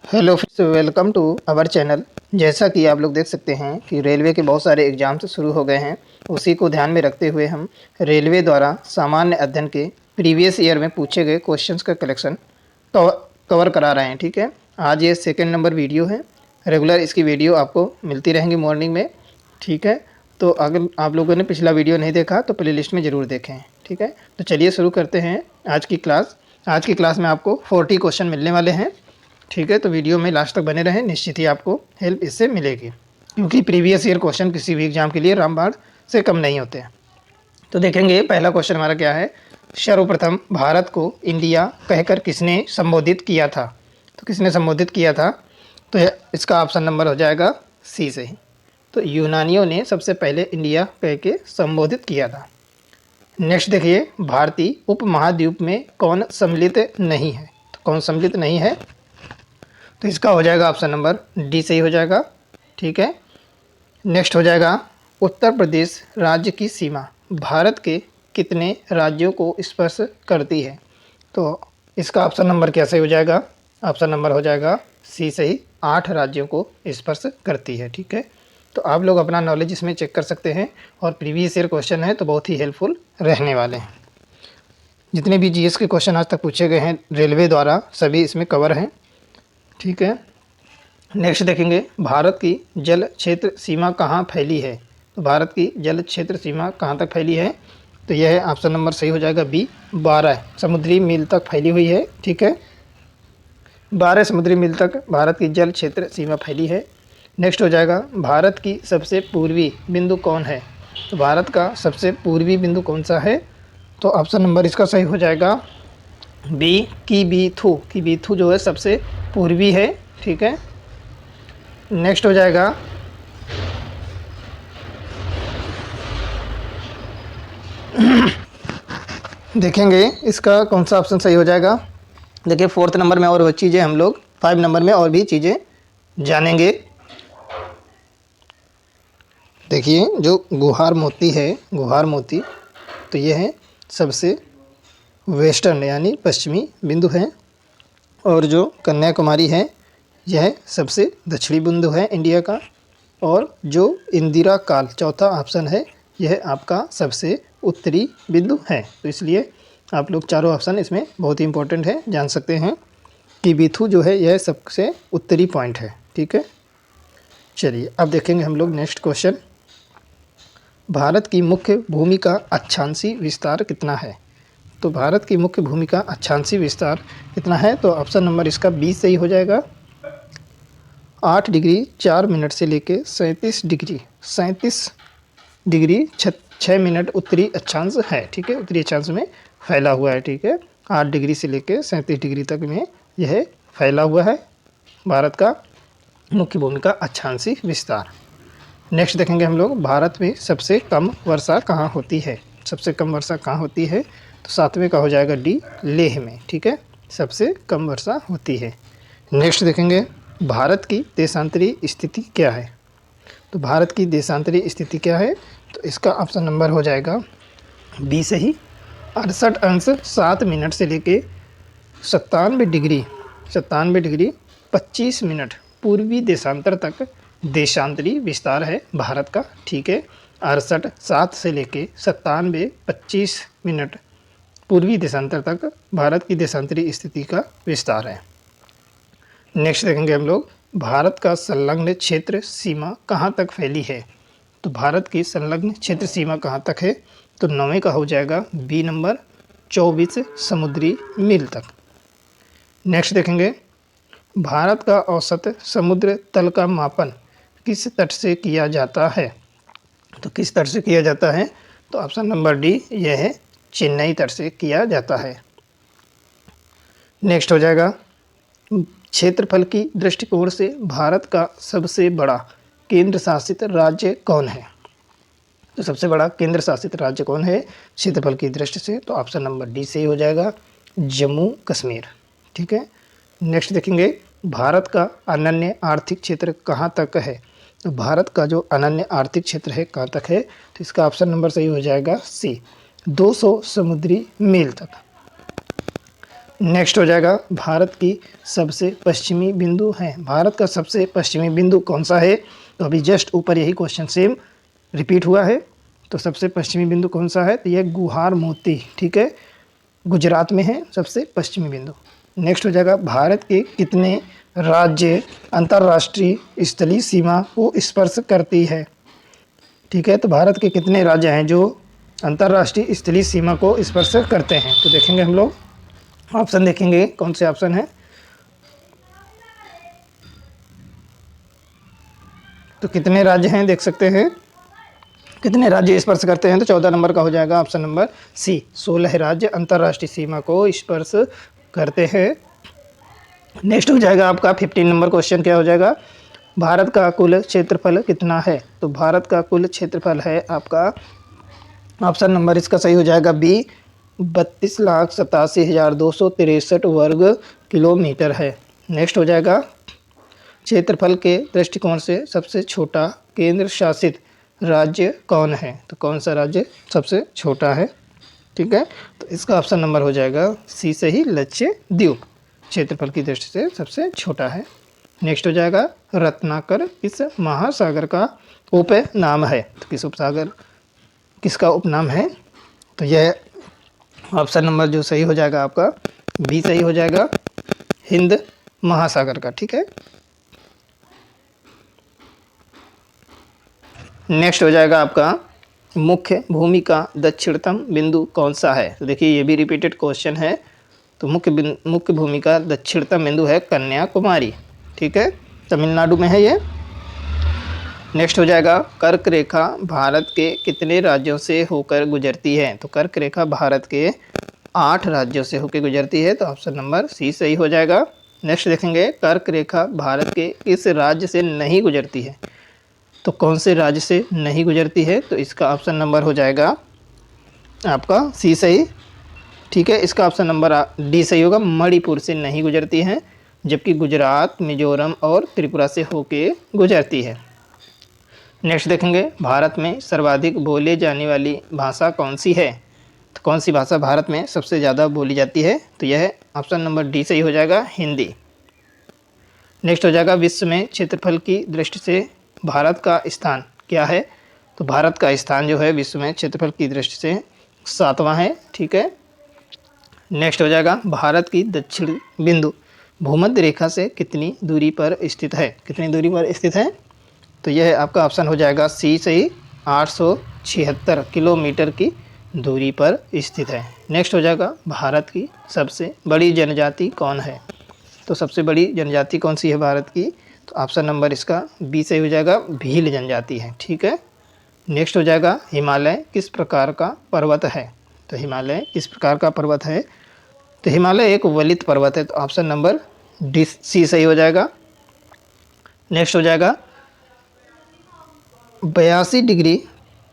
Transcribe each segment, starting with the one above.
Hello friends, welcome to our channel. जैसा कि आप लोग देख सकते हैं कि रेलवे के बहुत सारे एग्ज़ाम्स शुरू हो गए हैं। उसी को ध्यान में रखते हुए हम रेलवे द्वारा सामान्य अध्ययन के प्रीवियस ईयर में पूछे गए क्वेश्चंस का कलेक्शन कवर करा रहे हैं। ठीक है, आज ये सेकंड नंबर वीडियो है। रेगुलर इसकी वीडियो आपको मिलती रहेंगी मॉर्निंग में। ठीक है, तो अगर आप लोगों ने पिछला वीडियो नहीं देखा तो प्लेलिस्ट में ज़रूर देखें। ठीक है, तो चलिए शुरू करते हैं आज की क्लास। आज की क्लास में आपको 40 क्वेश्चन मिलने वाले हैं। ठीक है, तो वीडियो में लास्ट तक बने रहें, निश्चित ही आपको हेल्प इससे मिलेगी, क्योंकि प्रीवियस ईयर क्वेश्चन किसी भी एग्जाम के लिए रामबाण से कम नहीं होते हैं। तो देखेंगे पहला क्वेश्चन हमारा क्या है। सर्वप्रथम भारत को इंडिया कहकर किसने संबोधित किया था? तो किसने संबोधित किया था? तो इसका ऑप्शन नंबर हो जाएगा सी से ही। तो यूनानियों ने सबसे पहले इंडिया कह के संबोधित किया था। नेक्स्ट देखिए, भारतीय उपमहाद्वीप में कौन सम्मिलित नहीं है? तो कौन सम्मिलित नहीं है? तो इसका हो जाएगा ऑप्शन नंबर डी सही हो जाएगा। ठीक है, नेक्स्ट हो जाएगा, उत्तर प्रदेश राज्य की सीमा भारत के कितने राज्यों को स्पर्श करती है? तो इसका ऑप्शन नंबर क्या सही हो जाएगा? ऑप्शन नंबर हो जाएगा सी सही, 8 राज्यों को स्पर्श करती है। ठीक है, तो आप लोग अपना नॉलेज इसमें चेक कर सकते हैं, और प्रीवियस ईयर क्वेश्चन है तो बहुत ही हेल्पफुल रहने वाले हैं। जितने भी जीएस के क्वेश्चन आज तक पूछे गए हैं रेलवे द्वारा, सभी इसमें कवर हैं। ठीक है, नेक्स्ट देखेंगे, भारत की जल क्षेत्र सीमा कहाँ फैली है? तो भारत की जल क्षेत्र सीमा कहाँ तक फैली है? तो यह है ऑप्शन नंबर सही हो जाएगा बी, 12 समुद्री मील तक फैली हुई है। ठीक है, 12 समुद्री मील तक भारत की जल क्षेत्र सीमा फैली है। नेक्स्ट हो जाएगा, भारत की सबसे पूर्वी बिंदु कौन है? तो भारत का सबसे पूर्वी बिंदु कौन सा है? तो ऑप्शन नंबर इसका सही हो जाएगा बी, कीबीथू जो है सबसे पूर्वी है। ठीक है, नेक्स्ट हो जाएगा, देखेंगे इसका कौन सा ऑप्शन सही हो जाएगा। देखिए, 4th नंबर में और वो चीज़ें हम लोग 5 नंबर में और भी चीज़ें जानेंगे। देखिए, जो गुहार मोती है, गुहार मोती, तो ये है सबसे वेस्टर्न यानी पश्चिमी बिंदु है, और जो कन्याकुमारी है यह सबसे दक्षिणी बिंदु है इंडिया का, और जो इंदिरा काल चौथा ऑप्शन है यह आपका सबसे उत्तरी बिंदु है। तो इसलिए आप लोग चारों ऑप्शन इसमें बहुत ही इंपॉर्टेंट है, जान सकते हैं कि बीथू जो है यह सबसे उत्तरी पॉइंट है। ठीक है, चलिए अब देखेंगे हम लोग नेक्स्ट क्वेश्चन। भारत की मुख्य भूमि का अक्षांशीय विस्तार कितना है? तो भारत की मुख्य भूमि का अक्षांशीय विस्तार कितना है? तो ऑप्शन नंबर इसका 20 सही हो जाएगा। 8 डिग्री 4 मिनट से लेके 37 डिग्री 6 मिनट उत्तरी अक्षांश है। ठीक है, उत्तरी अक्षांश में फैला हुआ है। ठीक है, 8 डिग्री से लेके 37 डिग्री तक में यह फैला हुआ है भारत का मुख्य भूमि का अक्षांशीय विस्तार। नेक्स्ट देखेंगे हम लोग, भारत में सबसे कम वर्षा कहाँ होती है? सबसे कम वर्षा कहाँ होती है? तो 7वें का हो जाएगा डी, लेह में। ठीक है, सबसे कम वर्षा होती है। नेक्स्ट देखेंगे, भारत की देशांतरी स्थिति क्या है? तो भारत की देशांतरी स्थिति क्या है? तो इसका ऑप्शन नंबर हो जाएगा बी सही, 68 अंश 7 मिनट से लेके 97 डिग्री 25 मिनट पूर्वी देशांतर तक देशांतरी विस्तार है भारत का। ठीक है, 68 7 से लेके 97 25 मिनट पूर्वी देशांतर तक भारत की देशांतरी स्थिति का विस्तार है। नेक्स्ट देखेंगे हम लोग, भारत का संलग्न क्षेत्र सीमा कहाँ तक फैली है? तो भारत की संलग्न क्षेत्र सीमा कहाँ तक है? तो 9वें का हो जाएगा बी नंबर, 24 समुद्री मील तक। नेक्स्ट देखेंगे, भारत का औसत समुद्र तल का मापन किस तट से किया जाता है? तो किस तट से किया जाता है? तो ऑप्शन नंबर डी, यह है चेन्नई तट से किया जाता है। नेक्स्ट हो जाएगा, क्षेत्रफल की दृष्टिकोण से भारत का सबसे बड़ा केंद्र शासित राज्य कौन है? तो सबसे बड़ा केंद्र शासित राज्य कौन है क्षेत्रफल की दृष्टि से? तो ऑप्शन नंबर डी से ही हो जाएगा, जम्मू कश्मीर। ठीक है, नेक्स्ट देखेंगे, भारत का अनन्य आर्थिक क्षेत्र कहाँ तक है? तो भारत का जो अनन्य आर्थिक क्षेत्र है कहाँ तक है? तो इसका ऑप्शन नंबर सही हो जाएगा सी, 200 समुद्री मील तक। नेक्स्ट हो जाएगा भारत की सबसे पश्चिमी बिंदु है। भारत का सबसे पश्चिमी बिंदु कौन सा है? तो अभी जस्ट ऊपर यही क्वेश्चन सेम रिपीट हुआ है। तो सबसे पश्चिमी बिंदु कौन सा है? तो यह गुहार मोती, ठीक है, गुजरात में है सबसे पश्चिमी बिंदु। नेक्स्ट हो जाएगा भारत के कितने राज्य अंतर्राष्ट्रीय स्थलीय सीमा को स्पर्श करती है? ठीक है, तो भारत के कितने राज्य हैं जो अंतर्राष्ट्रीय स्थलीय सीमा को स्पर्श करते हैं? तो देखेंगे हम लोग, ऑप्शन देखेंगे कौन से ऑप्शन है। तो कितने राज्य हैं देख सकते हैं, कितने राज्य स्पर्श करते हैं? तो 14 नंबर का हो जाएगा ऑप्शन नंबर सी, 16 राज्य अंतर्राष्ट्रीय सीमा को स्पर्श करते हैं। नेक्स्ट हो जाएगा आपका 15 नंबर क्वेश्चन, क्या हो जाएगा? भारत का कुल क्षेत्रफल कितना है? तो भारत का कुल क्षेत्रफल है आपका, ऑप्शन नंबर इसका सही हो जाएगा बी, 32,87,263 वर्ग किलोमीटर है। नेक्स्ट हो जाएगा क्षेत्रफल के दृष्टिकोण से सबसे छोटा केंद्र शासित राज्य कौन है? तो कौन सा राज्य सबसे छोटा है? ठीक है, तो इसका ऑप्शन नंबर हो जाएगा सी सही, लक्षद्वीप क्षेत्रफल की दृष्टि से सबसे छोटा है। नेक्स्ट हो जाएगा रत्नाकर किस महासागर का उपनाम है? तो किस उपसागर किसका उपनाम है? तो यह ऑप्शन नंबर जो सही हो जाएगा आपका बी सही हो जाएगा, हिंद महासागर का। ठीक है, नेक्स्ट हो जाएगा आपका मुख्य भूमि का दक्षिणतम बिंदु कौन सा है? तो देखिए ये भी रिपीटेड क्वेश्चन है। तो मुख्य भूमि का दक्षिणतम बिंदु है कन्याकुमारी, ठीक है, तमिलनाडु में है ये। नेक्स्ट हो जाएगा कर्क रेखा भारत के कितने राज्यों से होकर गुजरती है? तो कर्क रेखा भारत के 8 राज्यों से होकर गुजरती है, तो ऑप्शन नंबर सी सही हो जाएगा। नेक्स्ट देखेंगे कर्क रेखा भारत के किस राज्य से नहीं गुजरती है? तो कौन से राज्य से नहीं गुजरती है? तो इसका ऑप्शन नंबर हो जाएगा आपका सी सही, ठीक है, इसका ऑप्शन नंबर डी सही होगा, मणिपुर से नहीं गुजरती है, जबकि गुजरात, मिजोरम और त्रिपुरा से होके गुजरती है। नेक्स्ट देखेंगे भारत में सर्वाधिक बोले जाने वाली भाषा कौन सी है? तो कौन सी भाषा भारत में सबसे ज़्यादा बोली जाती है? तो यह ऑप्शन नंबर डी सही हो जाएगा, हिंदी। नेक्स्ट हो जाएगा विश्व में क्षेत्रफल की दृष्टि से भारत का स्थान क्या है? तो भारत का स्थान जो है विश्व में क्षेत्रफल की दृष्टि से 7वां है, ठीक है। नेक्स्ट हो जाएगा भारत की दक्षिण बिंदु भूमध्य रेखा से कितनी दूरी पर स्थित है? कितनी दूरी पर स्थित है? तो यह आपका ऑप्शन हो जाएगा सी सही, 876 किलोमीटर की दूरी पर स्थित है। नेक्स्ट हो जाएगा भारत की सबसे बड़ी जनजाति कौन है? तो सबसे बड़ी जनजाति कौन सी है भारत की? तो ऑप्शन नंबर इसका बी सही हो जाएगा, भील जनजाति है, ठीक है। नेक्स्ट हो जाएगा हिमालय किस प्रकार का पर्वत है? तो हिमालय किस प्रकार का पर्वत है? तो हिमालय एक वलित पर्वत है, तो ऑप्शन नंबर डी सी सही हो जाएगा। नेक्स्ट हो जाएगा 82 डिग्री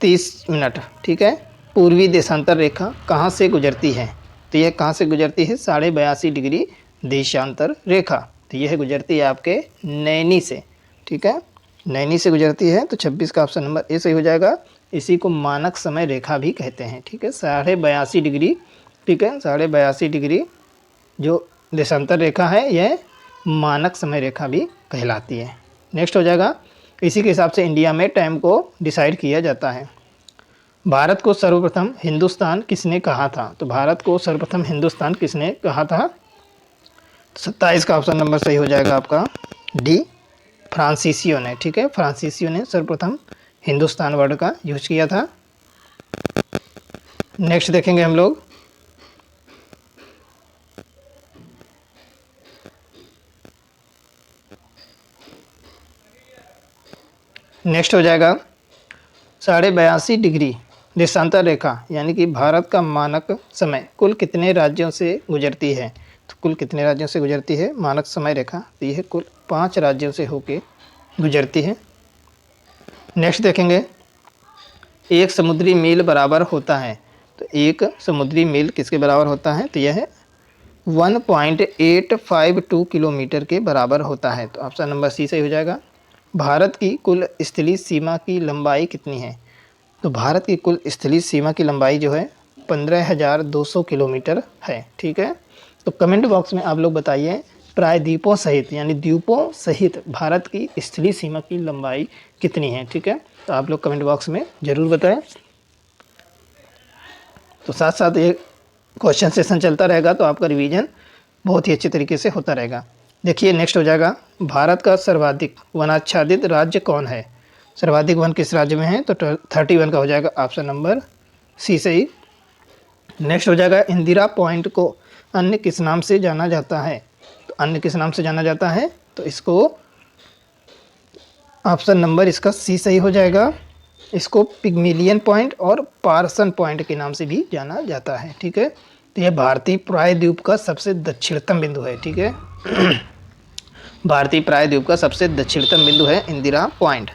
30 मिनट, ठीक है, पूर्वी देशांतर रेखा कहाँ से गुजरती है? तो यह कहाँ से गुजरती है? 82.5 डिग्री देशांतर रेखा, तो यह गुजरती है आपके नैनी से, ठीक है, नैनी से गुजरती है, तो 26 का ऑप्शन नंबर ए सही हो जाएगा। इसी को मानक समय रेखा भी कहते हैं, ठीक है, 82.5 डिग्री, ठीक है, 82.5 डिग्री जो देशांतर रेखा है यह मानक समय रेखा भी कहलाती है। नेक्स्ट हो जाएगा इसी के हिसाब से इंडिया में टाइम को डिसाइड किया जाता है। भारत को सर्वप्रथम हिंदुस्तान किसने कहा था? तो भारत को सर्वप्रथम हिंदुस्तान किसने कहा था? 27 का ऑप्शन नंबर सही हो जाएगा आपका डी, फ्रांसीसियो ने, ठीक है, फ्रांसीसियो ने सर्वप्रथम हिंदुस्तान वर्ड का यूज किया था। नेक्स्ट देखेंगे हम लोग नेक्स्ट हो जाएगा 82.5 डिग्री देशांतर रेखा यानी कि भारत का मानक समय कुल कितने राज्यों से गुजरती है? तो कुल कितने राज्यों से गुजरती है मानक समय रेखा? तो यह कुल 5 राज्यों से होके गुजरती है। नेक्स्ट देखेंगे एक समुद्री मील बराबर होता है, तो एक समुद्री मील किसके बराबर होता है? तो यह है 1.852 किलोमीटर के बराबर होता है, तो ऑप्शन नंबर सी सही हो जाएगा। भारत की कुल स्थलीय सीमा की लंबाई कितनी है? तो भारत की कुल स्थलीय सीमा की लंबाई जो है 15,200 किलोमीटर है, ठीक है। तो कमेंट बॉक्स में आप लोग बताइए प्रायद्वीपों सहित यानी द्वीपों सहित भारत की स्थलीय सीमा की लंबाई कितनी है। ठीक है, तो आप लोग कमेंट बॉक्स में ज़रूर बताएं। तो साथ साथ ये क्वेश्चन सेशन चलता रहेगा तो आपका रिवीजन बहुत ही अच्छे तरीके से होता रहेगा। देखिए नेक्स्ट हो जाएगा, भारत का सर्वाधिक वनाच्छादित राज्य कौन है। सर्वाधिक वन किस राज्य में है, तो 31 का हो जाएगा ऑप्शन नंबर सी सही। नेक्स्ट हो जाएगा, इंदिरा पॉइंट को अन्य किस नाम से जाना जाता है। तो अन्य किस नाम से जाना जाता है, तो इसको ऑप्शन नंबर इसका सी सही हो जाएगा। इसको पिग्मिलियन पॉइंट और पार्सन पॉइंट के नाम से भी जाना जाता है। ठीक है, तो यह भारतीय प्रायद्वीप का सबसे दक्षिणतम बिंदु है। ठीक है भारतीय प्रायद्वीप का सबसे दक्षिणतम बिंदु है इंदिरा पॉइंट।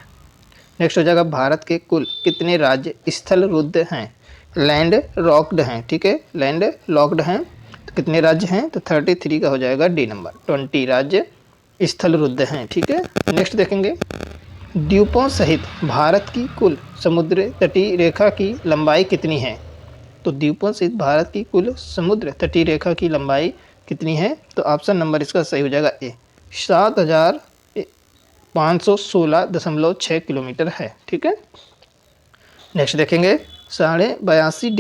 नेक्स्ट हो जाएगा, भारत के कुल कितने राज्य स्थल रुद्ध हैं, लैंड लॉक्ड हैं। ठीक है, लैंड लॉक्ड हैं, तो कितने राज्य हैं, तो 33 का हो जाएगा डी नंबर, 20 राज्य स्थल रुद्ध हैं। ठीक है, नेक्स्ट देखेंगे, द्वीपों सहित भारत की कुल समुद्र तटीय रेखा की लंबाई कितनी है। तो द्वीपों सहित भारत की कुल समुद्र तटीय रेखा की लंबाई कितनी है, तो ऑप्शन नंबर इसका सही हो जाएगा ए, 7516.6 किलोमीटर है। ठीक है, नेक्स्ट देखेंगे, 82.30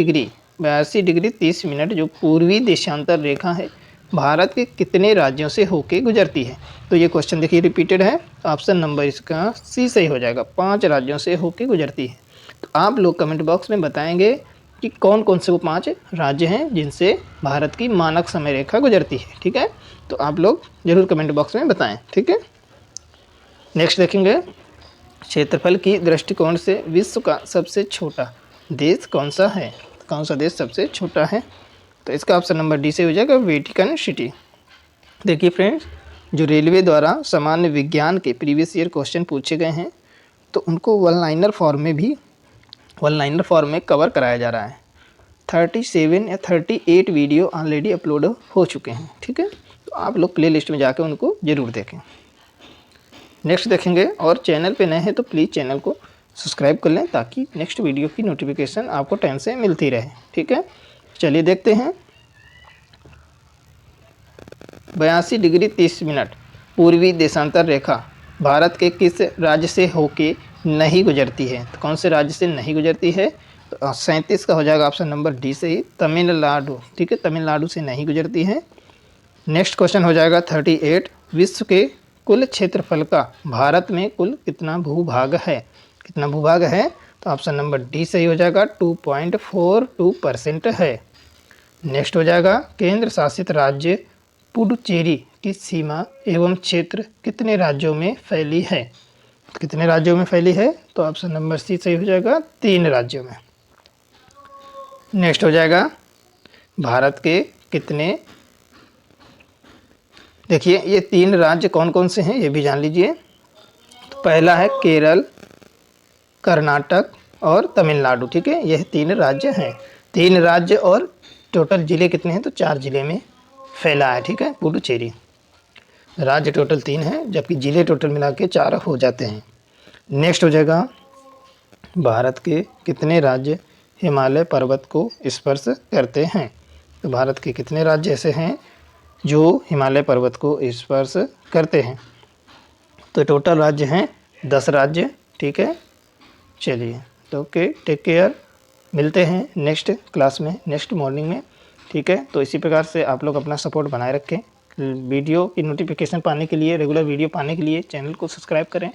डिग्री 30 मिनट जो पूर्वी देशांतर रेखा है भारत के कितने राज्यों से होके गुजरती है। तो ये क्वेश्चन देखिए रिपीटेड है, ऑप्शन नंबर इसका सी सही हो जाएगा, 5 राज्यों से होके गुजरती है। तो आप लोग कमेंट बॉक्स में बताएंगे कि कौन कौन से वो 5 राज्य हैं जिनसे भारत की मानक समय रेखा गुजरती है। ठीक है, तो आप लोग जरूर कमेंट बॉक्स में बताएं। ठीक है, नेक्स्ट देखेंगे, क्षेत्रफल की दृष्टिकोण से विश्व का सबसे छोटा देश कौन सा है। कौन सा देश सबसे छोटा है, तो इसका ऑप्शन नंबर डी से हो जाएगा वेटिकन सिटी। देखिए फ्रेंड्स, जो रेलवे द्वारा सामान्य विज्ञान के प्रीवियस ईयर क्वेश्चन पूछे गए हैं तो उनको वन लाइनर फॉर्म में कवर कराया जा रहा है। 37 या 38 वीडियो ऑलरेडी अपलोड हो चुके हैं। ठीक है, तो आप लोग प्ले लिस्ट में जाकर उनको ज़रूर देखें। नेक्स्ट देखेंगे, और चैनल पे नए हैं तो प्लीज़ चैनल को सब्सक्राइब कर लें ताकि नेक्स्ट वीडियो की नोटिफिकेशन आपको टाइम से मिलती रहे। ठीक है, चलिए देखते हैं, 82 डिग्री 30 मिनट पूर्वी देशांतर रेखा भारत के किस राज्य से होके नहीं गुजरती है। तो कौन से राज्य से नहीं गुजरती है, तो 37 का हो जाएगा ऑप्शन नंबर डी से ही, तमिलनाडु। ठीक है, तमिलनाडु से नहीं गुजरती है। नेक्स्ट क्वेश्चन हो जाएगा 38, विश्व के कुल क्षेत्रफल का भारत में कुल कितना भूभाग है। कितना भूभाग है, तो ऑप्शन नंबर डी सही हो जाएगा, 2.42% है। नेक्स्ट हो जाएगा, केंद्र शासित राज्य पुडुचेरी की सीमा एवं क्षेत्र कितने राज्यों में फैली है। कितने राज्यों में फैली है, तो ऑप्शन नंबर सी सही हो जाएगा, 3 राज्यों में। नेक्स्ट हो जाएगा, भारत के कितने, देखिए ये 3 राज्य कौन कौन से हैं ये भी जान लीजिए। तो पहला है केरल, कर्नाटक और तमिलनाडु। ठीक है, यह 3 राज्य हैं। 3 राज्य और टोटल ज़िले कितने हैं, तो 4 ज़िले में फैला है। ठीक है, पुडुचेरी, राज्य टोटल 3 हैं जबकि ज़िले टोटल मिला के 4 हो जाते हैं। नेक्स्ट हो जाएगा, भारत के कितने राज्य हिमालय पर्वत को स्पर्श करते हैं। तो भारत के कितने राज्य ऐसे हैं जो हिमालय पर्वत को स्पर्श करते हैं, तो टोटल राज्य हैं 10 राज्य। ठीक है, चलिए तो ओके, टेक केयर, मिलते हैं नेक्स्ट क्लास में, नेक्स्ट मॉर्निंग में। ठीक है, तो इसी प्रकार से आप लोग अपना सपोर्ट बनाए रखें। वीडियो की नोटिफिकेशन पाने के लिए, रेगुलर वीडियो पाने के लिए चैनल को सब्सक्राइब करें।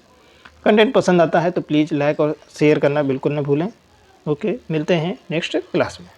कंटेंट पसंद आता है तो प्लीज़ लाइक और शेयर करना बिल्कुल न भूलें। ओके, मिलते हैं नेक्स्ट क्लास में।